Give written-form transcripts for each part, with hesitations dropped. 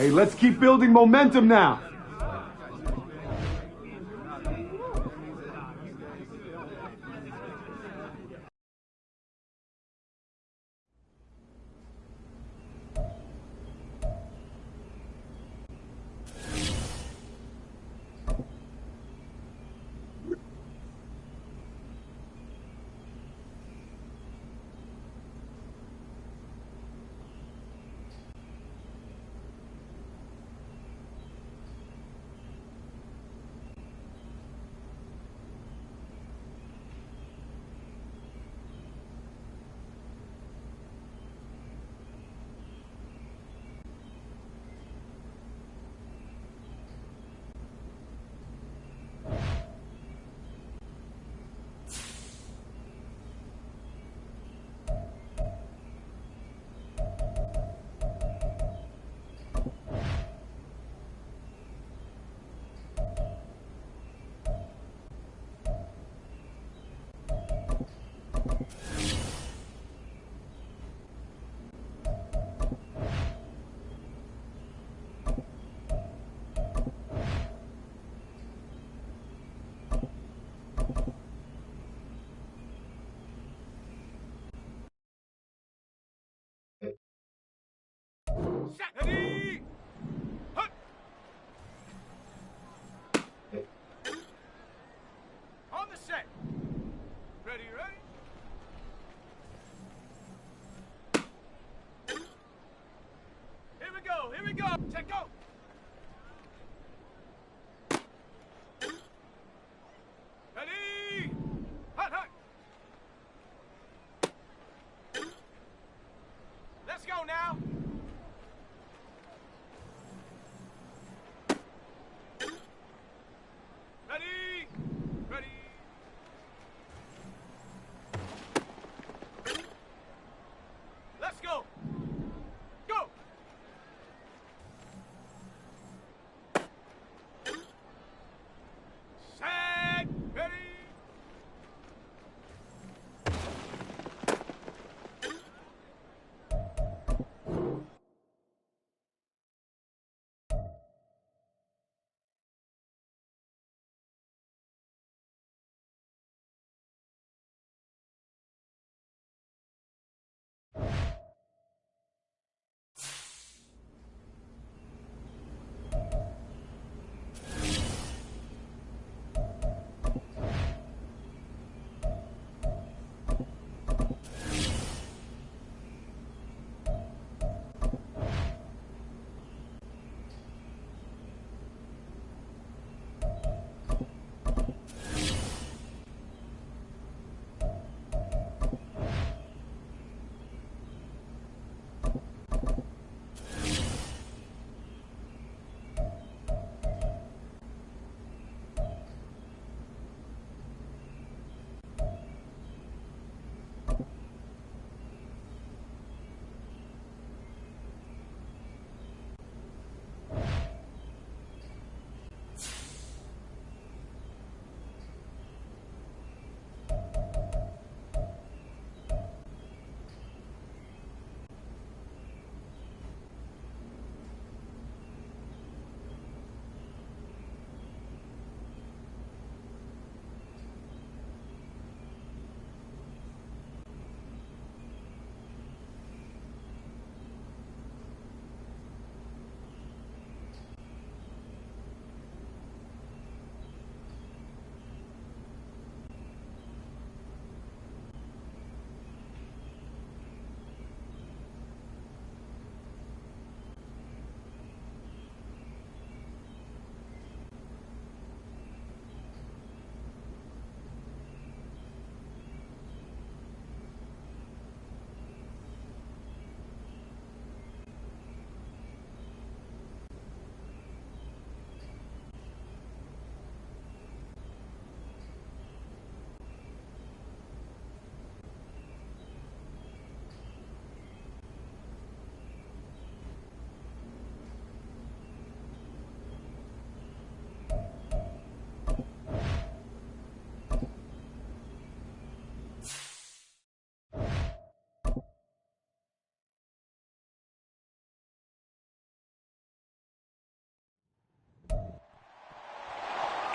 Hey, let's keep building momentum now. Ready? Hut. On the set. Ready, ready? Here we go. Set, go. Ready? Hut, hut. Let's go now. Ready? Ready? Let's go. Go.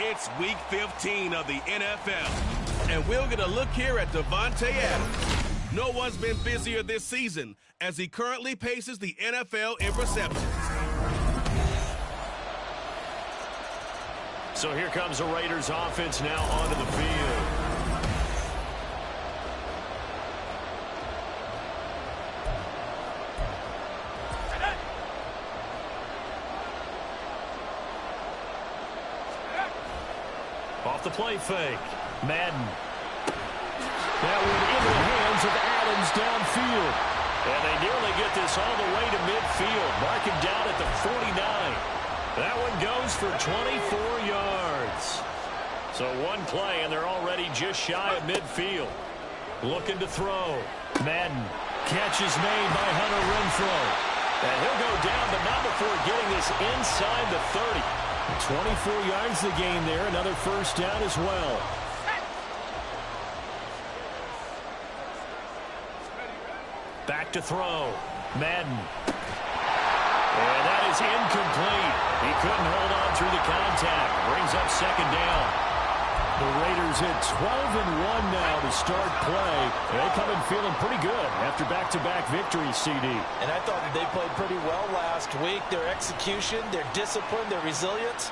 It's Week 15 of the NFL, and we'll get a look here at Davante Adams. No one's been busier this season as he currently paces the NFL in receptions. So here comes the Raiders offense now onto the field. Off the play fake. Madden. That one into the hands of Adams downfield. And they nearly get this all the way to midfield. Mark him down at the 49. That one goes for 24 yards. So one play, and they're already just shy of midfield. Looking to throw. Madden. Catch is made by Hunter Renfrow. And he'll go down, but not before getting this inside the 30. 24 yards the gain there. Another first down as well. Back to throw. Madden. And that is incomplete. He couldn't hold on through the contact. Brings up second down. The Raiders at 12-1 now to start play. They come in feeling pretty good after back-to-back victories, CD. And I thought that they played pretty well last week. Their execution, their discipline, their resilience,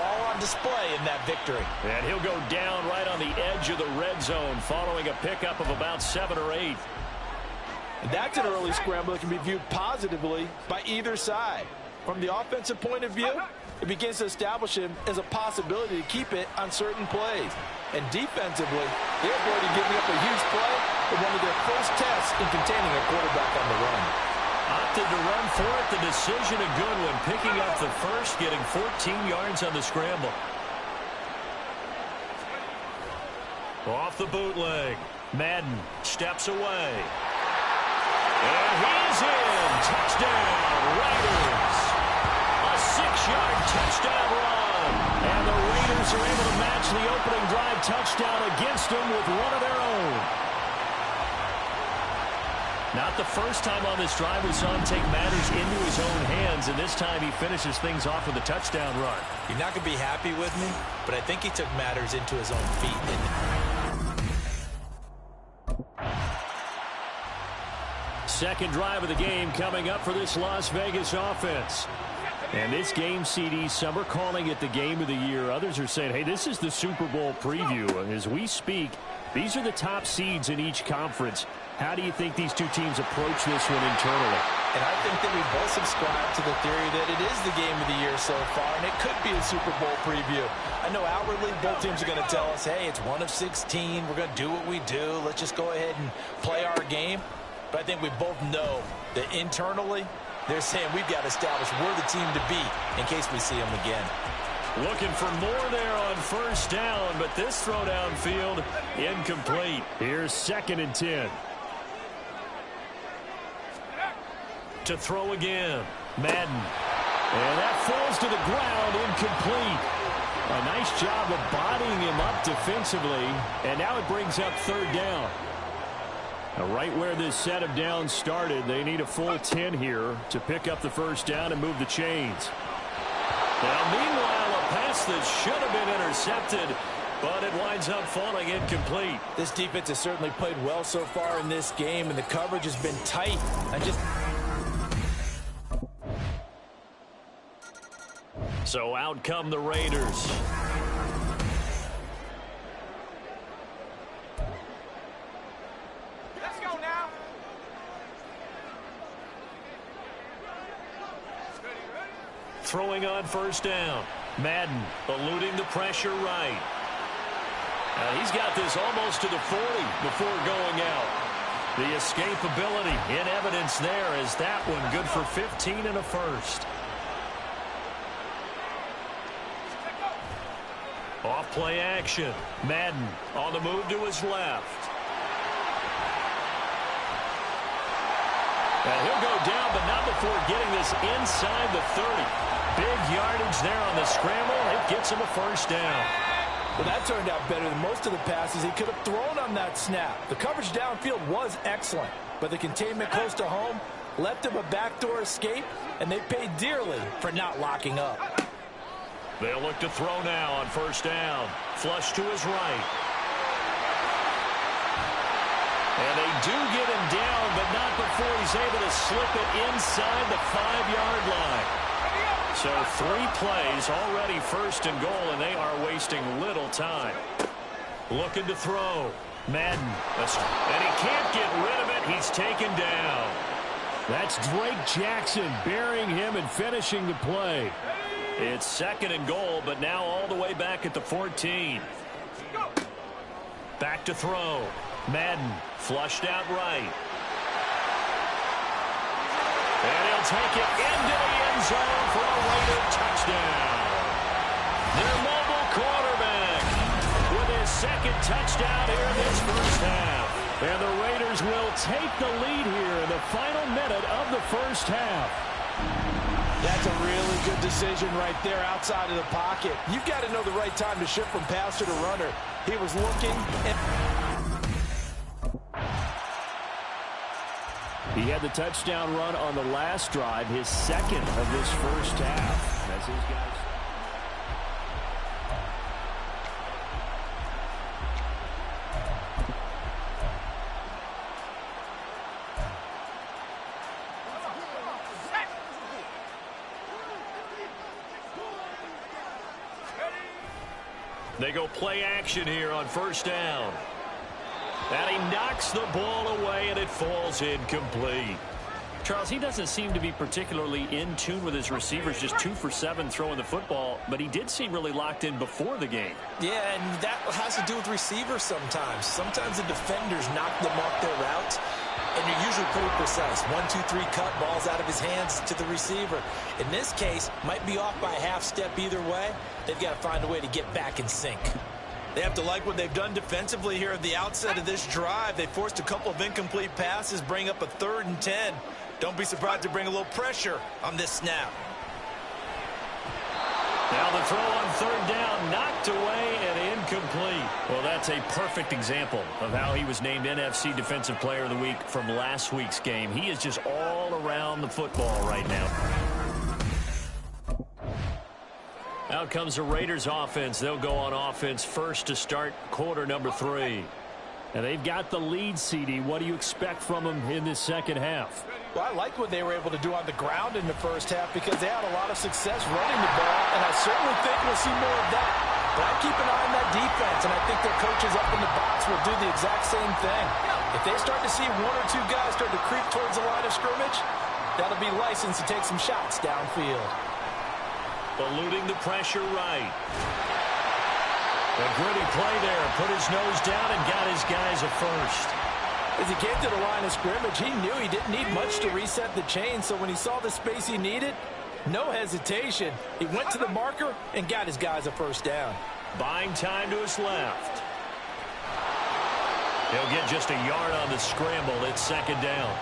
all on display in that victory. And he'll go down right on the edge of the red zone following a pickup of about 7 or 8. And that's an early scramble that can be viewed positively by either side. From the offensive point of view, it begins to establish him as a possibility to keep it on certain plays. And defensively, they avoided giving up a huge play in one of their first tests in containing a quarterback on the run. Opted to run for it. The decision a good one. Picking up the first, getting 14 yards on the scramble. Off the bootleg. Madden steps away. And he's in. Touchdown, Raiders. A 6-yard touchdown run. And the Raiders are able to match the opening drive touchdown against them with one of their own. Not the first time on this drive we saw him take matters into his own hands, and this time he finishes things off with a touchdown run. You're not going to be happy with me, but I think he took matters into his own feet, didn't he? Second drive of the game coming up for this Las Vegas offense. And this game, CD, some are calling it the game of the year. Others are saying, hey, this is the Super Bowl preview. As we speak, these are the top seeds in each conference. How do you think these two teams approach this one internally? And I think that we both subscribe to the theory that it is the game of the year so far, and it could be a Super Bowl preview. I know outwardly both teams are going to tell us, hey, it's 1 of 16. We're going to do what we do. Let's just go ahead and play our game. But I think we both know that internally, they're saying we've got to establish we're the team to beat in case we see them again. Looking for more there on first down, but this throw downfield incomplete. Here's 2nd and 10. To throw again. Madden. And that falls to the ground, incomplete. A nice job of bodying him up defensively, and now it brings up 3rd down. Now, right where this set of downs started, they need a full 10 here to pick up the first down and move the chains. Now, meanwhile, a pass that should have been intercepted, but it winds up falling incomplete. This defense has certainly played well so far in this game, and the coverage has been tight. So out come the Raiders. Let's go now. Throwing on first down. Madden eluding the pressure right. He's got this almost to the 40 before going out. The escapability in evidence there as that one good for 15 and a first. Off play action. Madden on the move to his left. And he'll go down, but not before getting this inside the 30. Big yardage there on the scramble. It gets him a first down. Well, that turned out better than most of the passes he could have thrown on that snap. The coverage downfield was excellent, but the containment close to home left him a backdoor escape, and they paid dearly for not locking up. They'll look to throw now on first down. Flush to his right. And they do get him down, but not before he's able to slip it inside the 5-yard line. So 3 plays, already first and goal, and they are wasting little time. Looking to throw. Madden. And he can't get rid of it. He's taken down. That's Drake Jackson burying him and finishing the play. It's second and goal, but now all the way back at the 14. Back to throw. Madden flushed out right. And he'll take it into the end zone for a Raider touchdown. Their mobile quarterback with his second touchdown here in this first half. And the Raiders will take the lead here in the final minute of the first half. That's a really good decision right there outside of the pocket. You've got to know the right time to shift from passer to runner. He was looking and... He had the touchdown run on the last drive, his second of this first half. As his guys... They go play action here on first down. And he knocks the ball away, and it falls incomplete. Charles, he doesn't seem to be particularly in tune with his receivers, just 2 for 7 throwing the football, but he did seem really locked in before the game. Yeah, and that has to do with receivers sometimes. Sometimes the defenders knock them off their routes, and you're usually pretty precise. 1, 2, 3 cut, balls out of his hands to the receiver. In this case, might be off by a half step either way. They've got to find a way to get back in sync. They have to like what they've done defensively here at the outset of this drive. They forced a couple of incomplete passes, bring up a 3rd and 10. Don't be surprised to bring a little pressure on this snap. Now the throw on 3rd down, knocked away and incomplete. Well, that's a perfect example of how he was named NFC Defensive Player of the Week from last week's game. He is just all around the football right now. Out comes the Raiders offense. They'll go on offense first to start quarter number 3. And they've got the lead, CD. What do you expect from them in this second half? Well, I liked what they were able to do on the ground in the first half because they had a lot of success running the ball, and I certainly think we'll see more of that. But I keep an eye on that defense, and I think their coaches up in the box will do the exact same thing. If they start to see 1 or 2 guys start to creep towards the line of scrimmage, that'll be license to take some shots downfield. Eluding the pressure right. A gritty play there. Put his nose down and got his guys a first. As he came to the line of scrimmage, he knew he didn't need much to reset the chain, so when he saw the space he needed, no hesitation. He went to the marker and got his guys a first down. Buying time to his left. He'll get just a yard on the scramble. It's second down.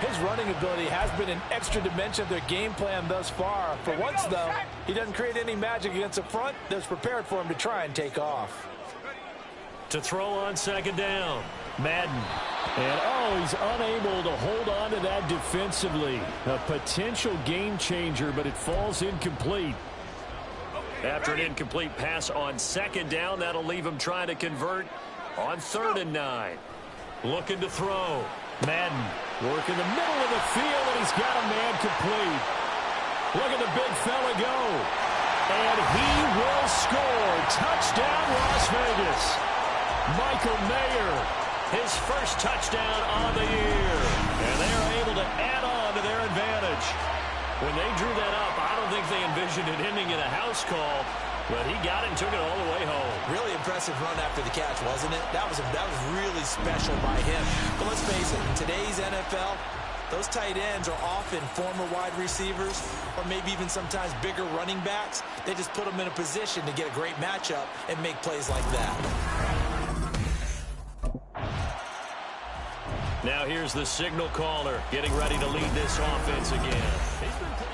His running ability has been an extra dimension of their game plan thus far. For once, though, he doesn't create any magic against the front that's prepared for him to try and take off. To throw on second down, Madden. And, he's unable to hold on to that defensively. A potential game changer, but it falls incomplete. After an incomplete pass on second down, that'll leave him trying to convert on 3rd and 9. Looking to throw. Madden working the middle of the field, and he's got a man complete. Look at the big fella go. And he will score. Touchdown, Las Vegas. Michael Mayer, his first touchdown on the year. And they're able to add on to their advantage. When they drew that up, I don't think they envisioned it ending in a house call, but he got it and took it all the way home. Really impressive run after the catch, wasn't it? That was really special by him. But let's face it, in today's NFL, those tight ends are often former wide receivers or maybe even sometimes bigger running backs. They just put them in a position to get a great matchup and make plays like that. Now here's the signal caller getting ready to lead this offense again. He's been pretty...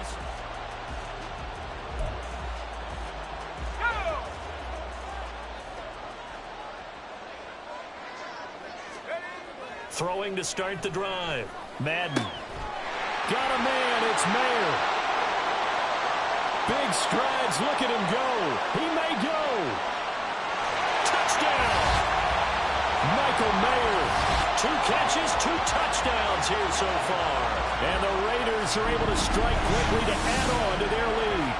Throwing to start the drive. Madden. Got a man. It's Mayer. big strides. Look at him go. He may go. Touchdown. Michael Mayer. 2 catches, 2 touchdowns here so far. And the Raiders are able to strike quickly to add on to their lead.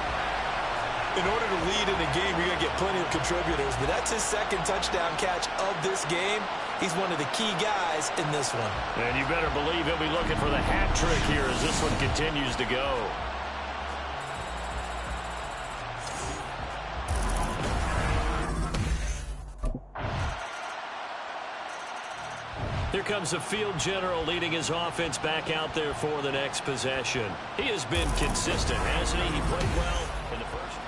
In order to lead in a game, you're going to get plenty of contributors, but that's his 2nd touchdown catch of this game. He's one of the key guys in this one. And you better believe he'll be looking for the hat trick here as this one continues to go. Here comes the field general leading his offense back out there for the next possession. He has been consistent, hasn't he? He played well in the first.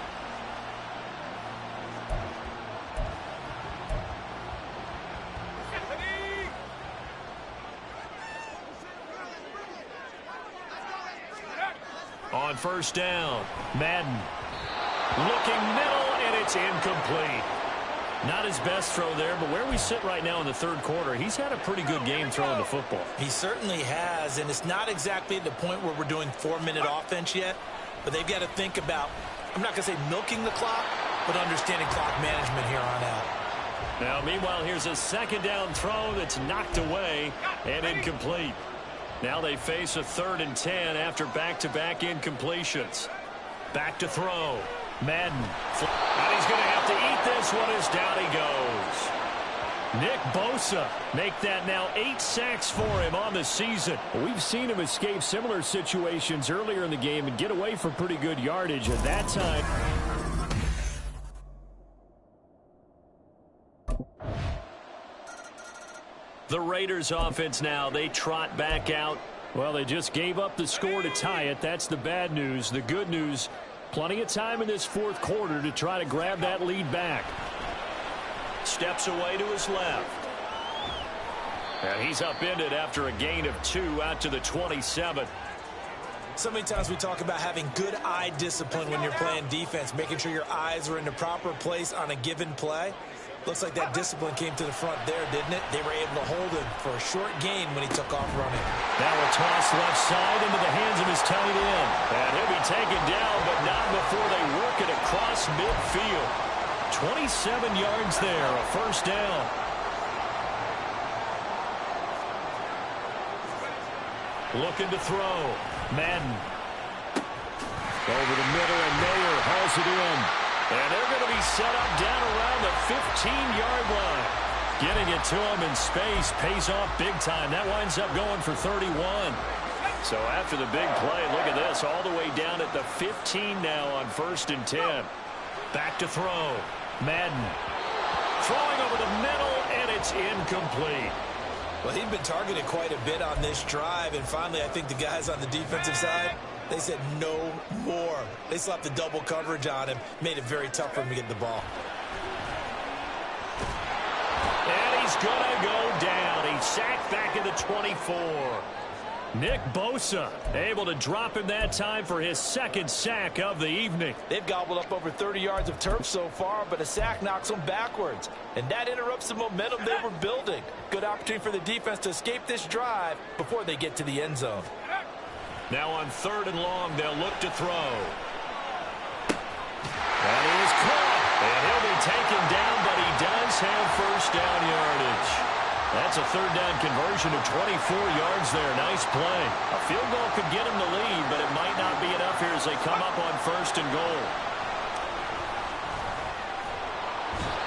On first down, Madden looking middle, and it's incomplete. Not his best throw there, but where we sit right now in the 3rd quarter, he's had a pretty good game throwing the football. He certainly has, and it's not exactly at the point where we're doing 4-minute offense yet, but they've got to think about, I'm not going to say milking the clock, but understanding clock management here on out. Now, meanwhile, here's a 2nd down throw that's knocked away and incomplete. Now they face a 3rd and 10 after back-to-back incompletions. Back to throw. Madden. And he's going to have to eat this one as down he goes. Nick Bosa make that now 8 sacks for him on the season. We've seen him escape similar situations earlier in the game and get away for pretty good yardage at that time. The Raiders offense now, they trot back out. Well, they just gave up the score to tie it. That's the bad news. The good news, plenty of time in this 4th quarter to try to grab that lead back. Steps away to his left. And he's upended after a gain of 2 out to the 27. So many times we talk about having good eye discipline when you're playing defense, making sure your eyes are in the proper place on a given play. Looks like that discipline came to the front there, didn't it? They were able to hold him for a short gain when he took off running. Now a toss left side into the hands of his tight end. And he'll be taken down, but not before they work it across midfield. 27 yards there, a first down. Looking to throw. Madden. Over the middle, and Mayer hauls it in. And they're going to be set up down around the 15-yard line. Getting it to him in space pays off big time. That winds up going for 31. So after the big play, look at this, all the way down at the 15 now on 1st and 10. Back to throw. Madden. Throwing over the middle, and it's incomplete. Well, he'd been targeted quite a bit on this drive, and finally I think the guys on the defensive side, they said no more. They slapped the double coverage on him, made it very tough for him to get the ball. And he's going to go down. He's sacked back at the 24. Nick Bosa able to drop him that time for his 2nd sack of the evening. They've gobbled up over 30 yards of turf so far, but a sack knocks them backwards. And that interrupts the momentum they were building. Good opportunity for the defense to escape this drive before they get to the end zone. Now on 3rd and long, they'll look to throw. And he is caught. And he'll be taken down, but he does have first down yardage. That's a 3rd down conversion of 24 yards there. Nice play. A field goal could get him the lead, but it might not be enough here as they come up on 1st and goal.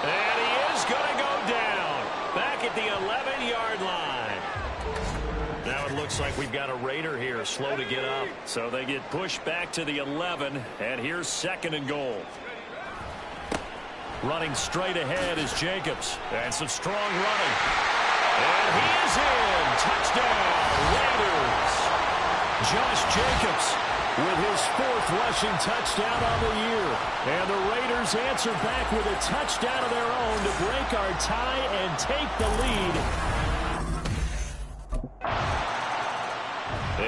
And he is going to go down. Back at the 11-yard line. Now it looks like we've got a Raider here, slow to get up. So they get pushed back to the 11, and here's 2nd and goal. Running straight ahead is Jacobs. And some strong running. And he is in. Touchdown, Raiders. Josh Jacobs with his 4th rushing touchdown on the year. And the Raiders answer back with a touchdown of their own to break our tie and take the lead.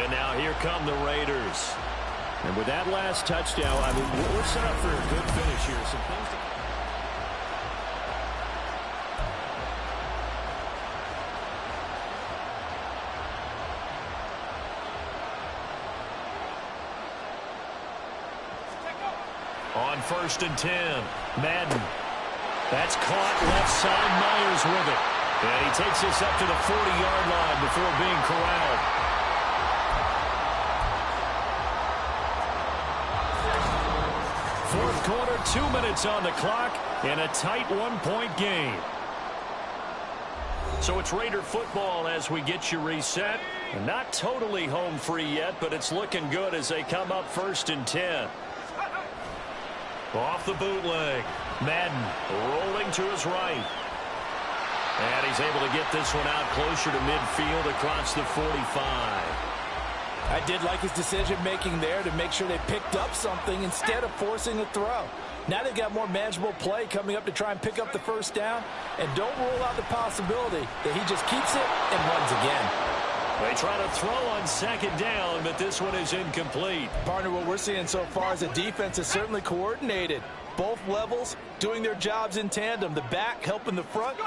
And now here come the Raiders. And with that last touchdown, I mean, we're set up for a good finish here. Some things to On 1st and 10, Madden. That's caught left side. Myers with it. And he takes this up to the 40-yard line before being corralled. Fourth quarter, 2 minutes on the clock in a tight one-point game. So it's Raider football as we get you reset. Not totally home free yet, but it's looking good as they come up 1st and 10. Off the bootleg. Madden rolling to his right. And he's able to get this one out closer to midfield across the 45. I did like his decision-making there to make sure they picked up something instead of forcing a throw. Now they've got more manageable play coming up to try and pick up the first down. And don't rule out the possibility that he just keeps it and runs again. They try to throw on 2nd down, but this one is incomplete. Partner, what we're seeing so far is the defense is certainly coordinated. Both levels doing their jobs in tandem. The back helping the front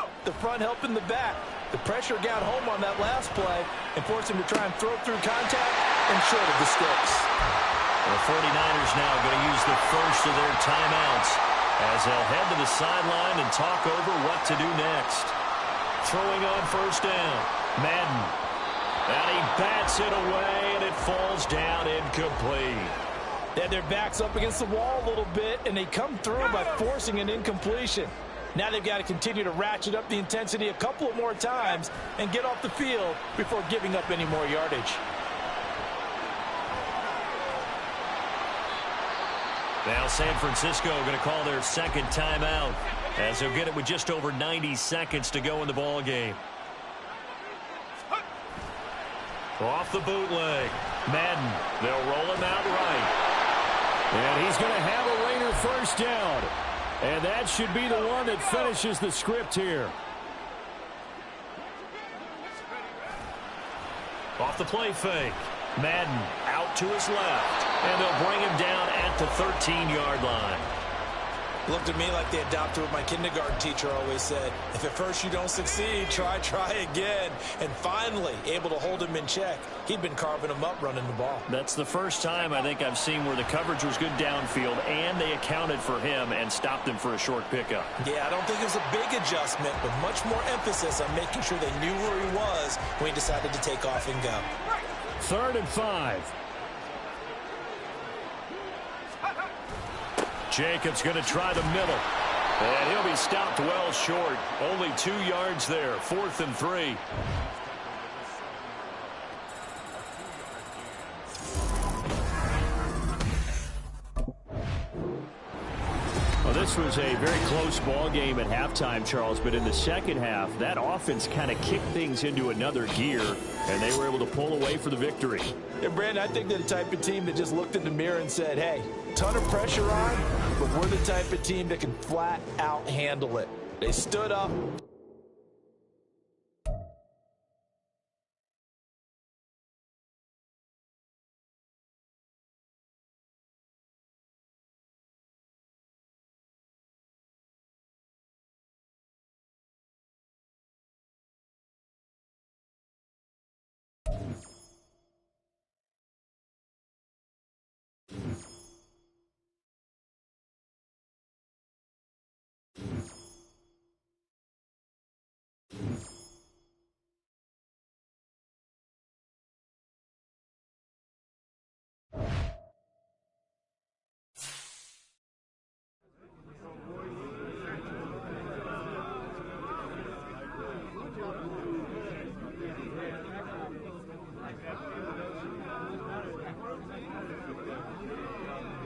helping the back. The pressure got home on that last play and forced him to try and throw through contact and short of the sticks. The 49ers now going to use the first of their timeouts as they'll head to the sideline and talk over what to do next. Throwing on 1st down, Madden. And he bats it away, and it falls down incomplete. They had their backs up against the wall a little bit, and they come through by forcing an incompletion. Now they've got to continue to ratchet up the intensity a couple of more times and get off the field before giving up any more yardage. Now San Francisco going to call their 2nd timeout as they'll get it with just over 90 seconds to go in the ball game. Off the bootleg. Madden. They'll roll him out right. And he's going to have a Raider first down. And that should be the one that finishes the script here. Off the play fake. Madden out to his left. And they'll bring him down at the 13-yard line. Looked to me like they adopted what my kindergarten teacher always said. If at first you don't succeed, try again. And finally, able to hold him in check. He'd been carving him up running the ball. That's the first time I think I've seen where the coverage was good downfield and they accounted for him and stopped him for a short pickup. Yeah, I don't think it was a big adjustment, but much more emphasis on making sure they knew where he was when he decided to take off and go. 3rd and 5. Jacobs going to try the middle. And he'll be stopped well short. Only 2 yards there. 4th and 3. Well, this was a very close ball game at halftime, Charles, but in the second half, that offense kind of kicked things into another gear, and they were able to pull away for the victory. And, Brandon, I think they're the type of team that just looked in the mirror and said, hey, ton of pressure on, but we're the type of team that can flat out handle it. They stood up.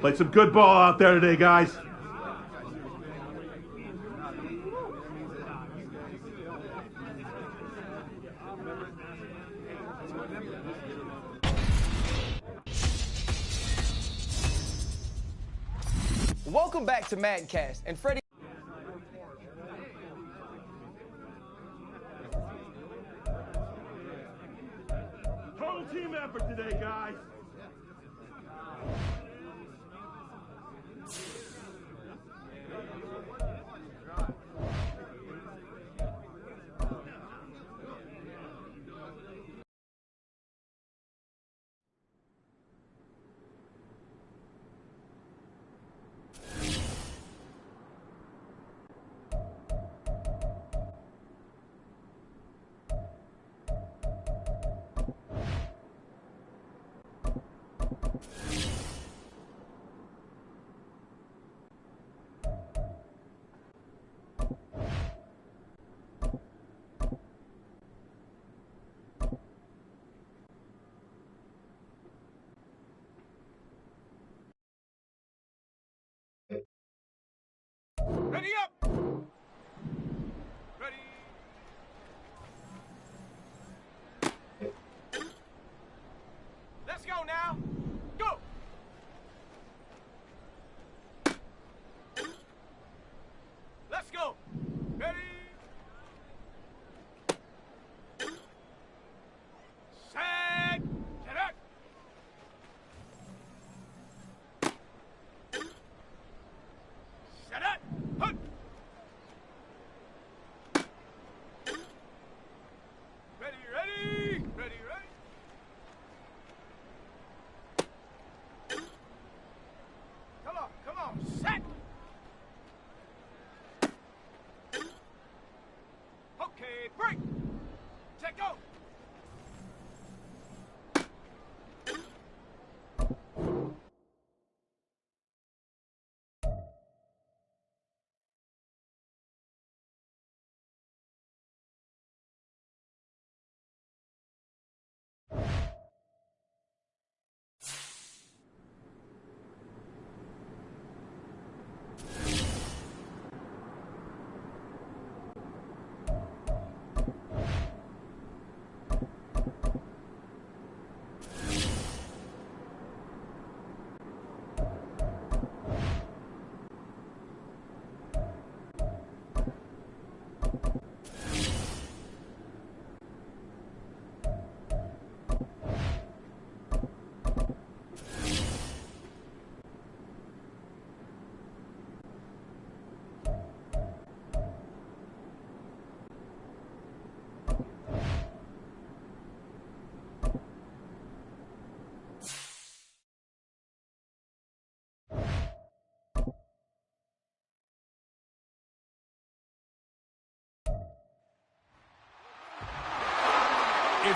Played some good ball out there today, guys. Welcome back to Maddencast, and Freddie. Total team effort today, guys.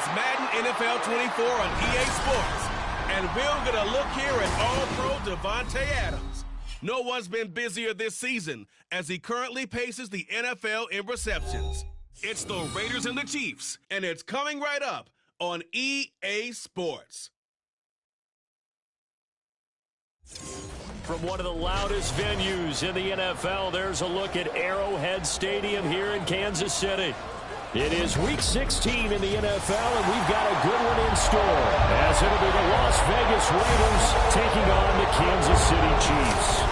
It's Madden NFL 24 on EA Sports. And we're going to look here at All-Pro Davante Adams. No one's been busier this season as he currently paces the NFL in receptions. It's the Raiders and the Chiefs, and it's coming right up on EA Sports. From one of the loudest venues in the NFL, there's a look at Arrowhead Stadium here in Kansas City. It is Week 16 in the NFL, and we've got a good one in store, as it'll be the Las Vegas Raiders taking on the Kansas City Chiefs.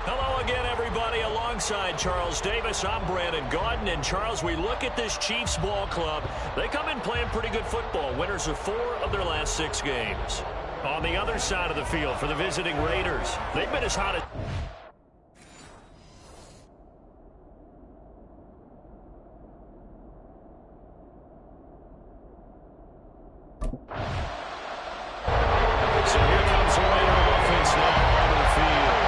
Hello again, everybody. Alongside Charles Davis, I'm Brandon Gaudin. And Charles, we look at this Chiefs ball club. They come in playing pretty good football. Winners of 4 of their last 6 games. On the other side of the field for the visiting Raiders, they've been as hot as... So here comes the Raider offense now onto the field.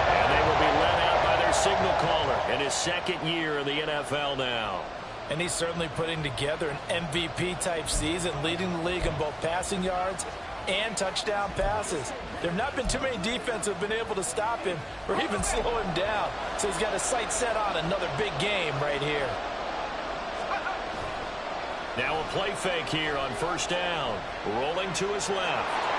And they will be led out by their signal caller in his 2nd year in the NFL now. And he's certainly putting together an MVP-type season, leading the league in both passing yards and touchdown passes. There have not been too many defenses that have been able to stop him or even slow him down. So he's got his sights set on another big game right here. Now a play fake here on 1st down. Rolling to his left.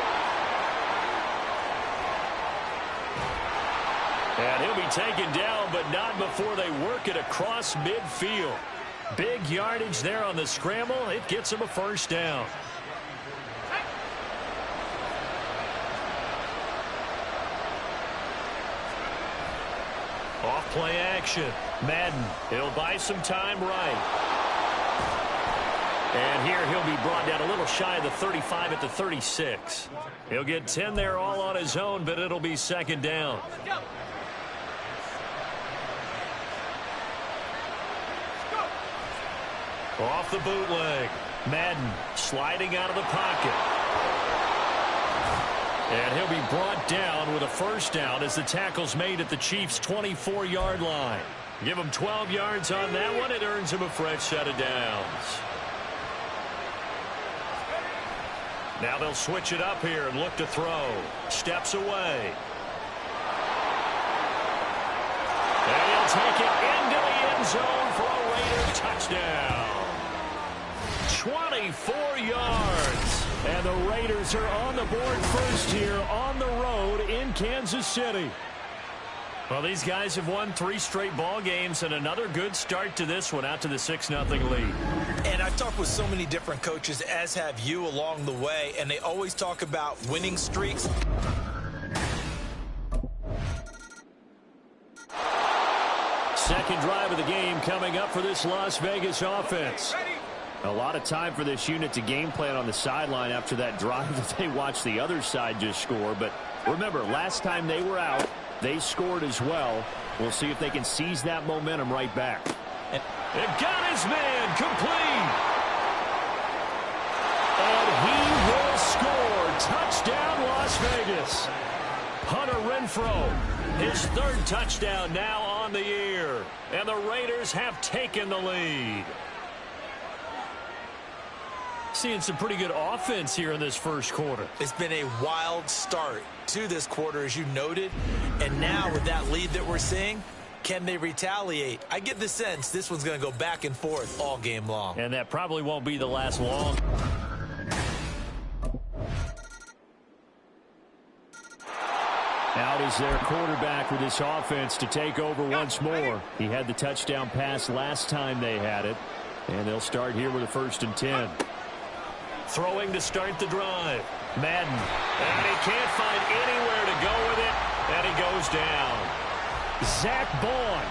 And he'll be taken down, but not before they work it across midfield. Big yardage there on the scramble. It gets him a 1st down. Off play action. Madden. He'll buy some time right. And here he'll be brought down a little shy of the 35 at the 36. He'll get 10 there all on his own, but it'll be 2nd down. Off the bootleg. Madden sliding out of the pocket. And he'll be brought down with a 1st down as the tackle's made at the Chiefs' 24-yard line. Give him 12 yards on that one. It earns him a fresh set of downs. Now they'll switch it up here and look to throw. Steps away. And he'll take it into the end zone for a Raider touchdown. 24 yards. And the Raiders are on the board first here on the road in Kansas City. Well, these guys have won 3 straight ball games and another good start to this one out to the 6-0 lead. And I've talked with so many different coaches, as have you along the way, and they always talk about winning streaks. Second drive of the game coming up for this Las Vegas offense. A lot of time for this unit to game plan on the sideline after that drive that they watched the other side just score. But remember, last time they were out, they scored as well. We'll see if they can seize that momentum right back. They've got his man complete. And he will score. Touchdown, Las Vegas. Hunter Renfrow, his 3rd touchdown now on the year. And the Raiders have taken the lead. Seeing some pretty good offense here in this first quarter. It's been a wild start to this quarter, as you noted. And now with that lead that we're seeing, can they retaliate? I get the sense this one's going to go back and forth all game long. And that probably won't be the last long. Out is their quarterback with this offense to take over once more. He had the touchdown pass last time they had it. And they'll start here with a 1st and 10. Throwing to start the drive. Madden. And he can't find anywhere to go with it. And he goes down. Zach Bourne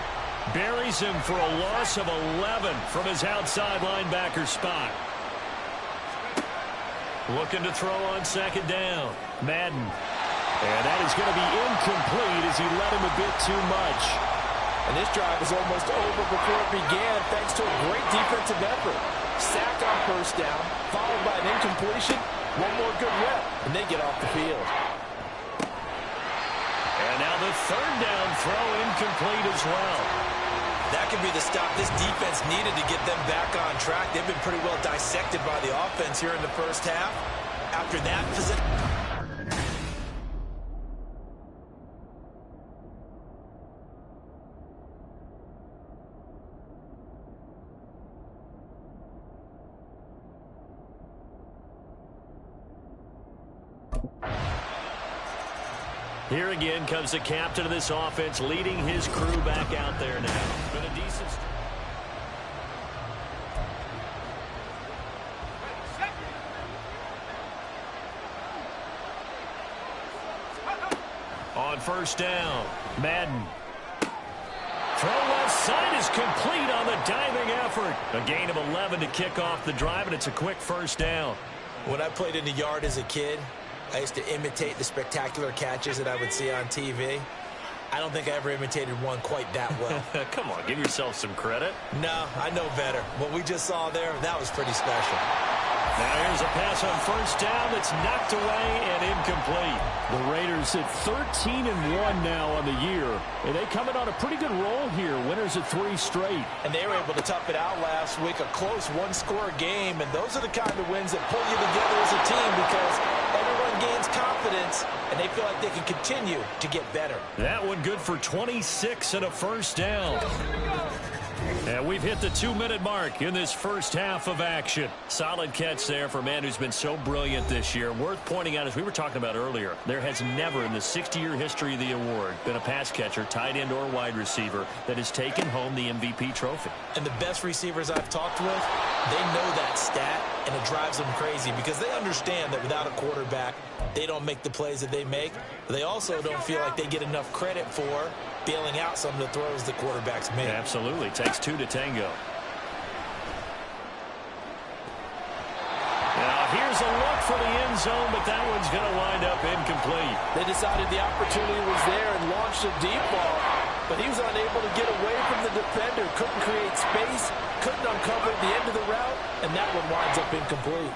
buries him for a loss of 11 from his outside linebacker spot. Looking to throw on 2nd down. Madden. And that is going to be incomplete as he led him a bit too much. And this drive was almost over before it began thanks to a great defensive effort. Sack on 1st down, followed by an incompletion. One more good rep, and they get off the field. And now the 3rd down throw incomplete as well. That could be the stop this defense needed to get them back on track. They've been pretty well dissected by the offense here in the first half. After that position. Here again comes the captain of this offense, leading his crew back out there now. Been a decent... On first down, Madden. Throw left side is complete on the diving effort. A gain of 11 to kick off the drive, and it's a quick first down. When I played in the yard as a kid, I used to imitate the spectacular catches that I would see on TV. I don't think I ever imitated one quite that well. Come on, give yourself some credit. No, I know better. What we just saw there, that was pretty special. Now here's a pass on first down that's knocked away and incomplete. The Raiders at 13-1 now on the year, and they come in on a pretty good roll here. Winners at 3 straight. And they were able to tough it out last week, a close one-score game, and those are the kind of wins that pull you together as a team because everyone gains confidence, and they feel like they can continue to get better. That one good for 26 and a first down. And we've hit the 2-minute mark in this first half of action. Solid catch there for a man who's been so brilliant this year. Worth pointing out, as we were talking about earlier, there has never in the 60-year history of the award been a pass catcher, tight end or wide receiver that has taken home the MVP trophy. And the best receivers I've talked with, they know that stat, and it drives them crazy because they understand that without a quarterback, they don't make the plays that they make. But they also don't feel like they get enough credit for bailing out some of the throws the quarterbacks make. Absolutely. Takes 2 to tango. Now here's a look for the end zone, but that one's going to wind up incomplete. They decided the opportunity was there and launched a deep ball, but he was unable to get away from the defender, couldn't create space, couldn't uncover the end of the route, and that one winds up incomplete.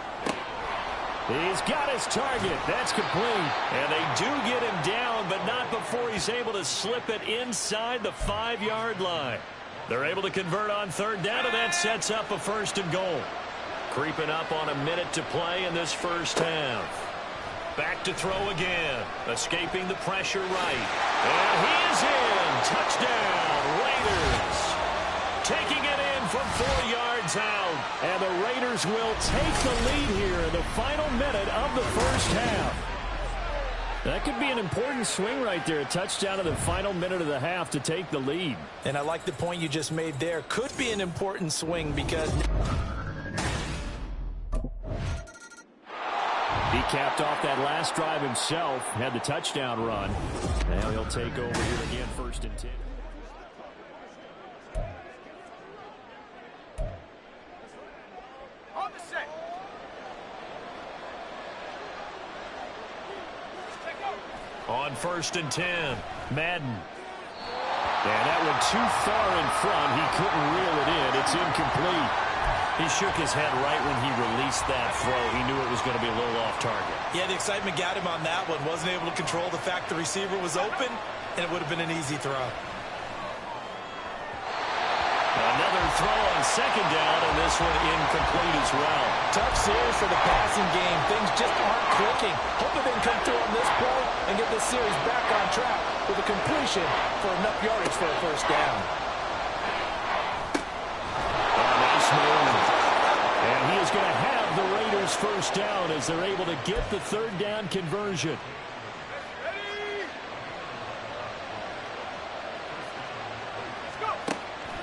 He's got his target. That's complete. And they do get him down, but not before he's able to slip it inside the 5-yard line. They're able to convert on third down, and that sets up a first and goal. Creeping up on a minute to play in this first half. Back to throw again. Escaping the pressure right. And he is in. Touchdown, Raiders. Taking it in from 4 yards out. And the Raiders will take the lead here in the final minute of the first half. That could be an important swing right there. A touchdown in the final minute of the half to take the lead. And I like the point you just made there. Could be an important swing because he capped off that last drive himself, had the touchdown run. Now he'll take over here again, 1st and 10. On the set. On 1st and 10, Madden. And that one too far in front. He couldn't reel it in. It's incomplete. He shook his head right when he released that throw. He knew it was going to be a little off target. yeah, the excitement got him on that one. Wasn't able to control the fact the receiver was open, and it would have been an easy throw. Another throw on second down, and this one incomplete as well. Tough series for the passing game. Things just aren't clicking. Hoping they can come through on this play and get this series back on track with a completion for enough yardage for a first down. Nice move. And he is going to have the Raiders first down as they're able to get the third down conversion.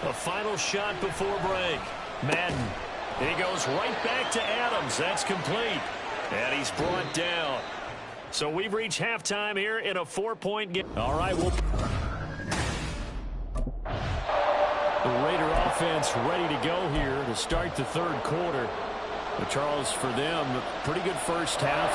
A final shot before break. Madden. He goes right back to Adams. That's complete. And he's brought down. So we've reached halftime here in a 4-point game. All right, well, The Raider offense ready to go here to start the third quarter. But Charles, for them, a pretty good first half.